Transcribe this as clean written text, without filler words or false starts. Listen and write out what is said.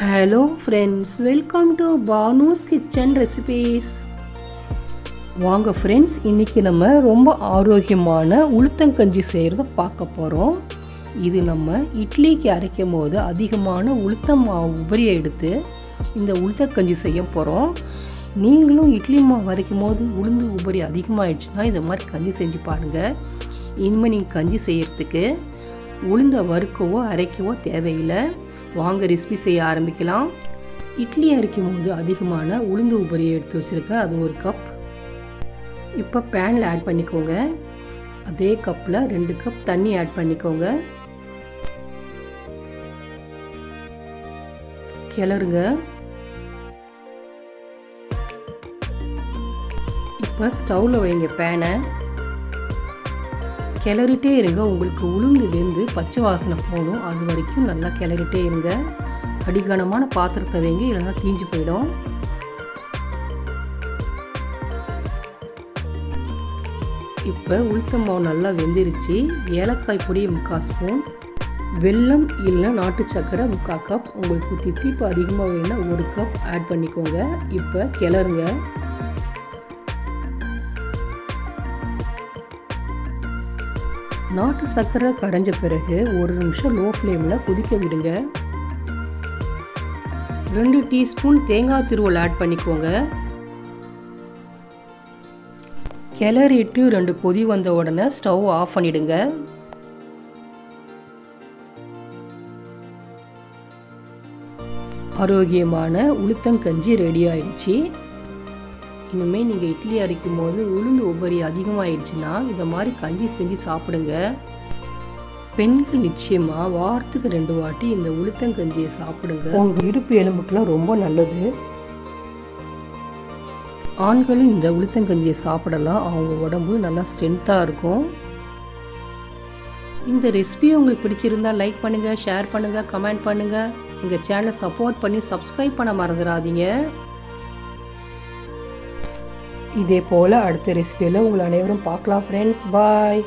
Hello friends, welcome to Banu's kitchen recipes. வாங்க friends, இன்றைக்கி நம்ம ரொம்ப ஆரோக்கியமான உளுத்தங்கஞ்சி செய்கிறத பார்க்க போகிறோம். இது நம்ம இட்லிக்கு அரைக்கும் போது அதிகமான உளுத்தம் மாவு உபரியை எடுத்து இந்த உளுத்தங்கஞ்சி செய்ய போகிறோம். நீங்களும் இட்லி மாவு அரைக்கும் போது உளுந்து உபரி அதிகமாகிடுச்சுன்னா இந்த மாதிரி கஞ்சி செஞ்சு பாருங்கள். இனிமேல் நீங்கள் கஞ்சி செய்கிறதுக்கு உளுந்தை வறுக்கவோ அரைக்கவோ தேவையில்லை. வாங்க ரெசிபி செய்ய ஆரம்பிக்கலாம். இட்லி அரைக்கும் போது அதிகமான உளுந்து உபரியை எடுத்து வச்சுருக்கேன், அது 1 கப். இப்போ பேனில் ஆட் பண்ணிக்கோங்க. அதே கப்பில் 2 கப் தண்ணி ஆட் பண்ணிக்கோங்க. கிளறுங்க. இப்போ ஸ்டவ்வில் வைங்க பேனை. கிளறிட்டே இருங்க. உங்களுக்கு உளுந்து வெந்து பச்சை வாசனை போகணும், அது வரைக்கும் நல்லா கிளறிட்டே இருங்க. அடிகனமான பாத்திரத்தை வைங்க, இல்லைன்னா தீஞ்சு போயிடும். இப்போ உளுத்தம் மாவு நல்லா வெந்துருச்சு. ஏலக்காய் பொடி 3/4 ஸ்பூன், வெல்லம் இல்லை நாட்டு சர்க்கரை 3/4 கப். உங்களுக்கு தித்திப்பு அதிகமாக வேணும்னா 1 கப் ஆட் பண்ணிக்கோங்க. இப்போ கிளறுங்க. நாட்டு சர்க்கரை கரைஞ்ச பிறகு 1 நிமிஷம் லோ ஃப்ளேமில் கொதிக்க விடுங்க. 2 டீஸ்பூன் தேங்காய் துருவல் ஆட் பண்ணிக்கோங்க. கிளறிட்டு 2 கொதி வந்த உடனே ஸ்டவ் ஆஃப் பண்ணிடுங்க. ஆரோக்கியமான உளுத்தங்கஞ்சி ரெடி ஆயிடுச்சு. இனிமேல் நீங்கள் இட்லி அரைக்கும் போது உளுந்து உபரி அதிகமாகிடுச்சுன்னா இந்த மாதிரி கஞ்சி செஞ்சு சாப்பிடுங்க. பெண்கள் நிச்சயமாக வாரத்துக்கு 2 வாட்டி இந்த உளுத்தங்கஞ்சியை சாப்பிடுங்க. உங்கள் இடுப்பு எலும்புக்கெலாம் ரொம்ப நல்லது. ஆண்களும் இந்த உளுத்தங்கஞ்சியை சாப்பிடலாம், அவங்க உடம்பு நல்லா ஸ்ட்ரென்த்தாக இருக்கும். இந்த ரெசிபி உங்களுக்கு பிடிச்சிருந்தால் லைக் பண்ணுங்கள், ஷேர் பண்ணுங்கள், கமெண்ட் பண்ணுங்கள். எங்கள் சேனலை சப்போர்ட் பண்ணி சப்ஸ்கிரைப் பண்ண மறந்துடாதீங்க. இதே போல் அடுத்த ரெசிபியில் உங்களை அனைவரும் பார்க்கலாம் ஃப்ரெண்ட்ஸ். பாய்.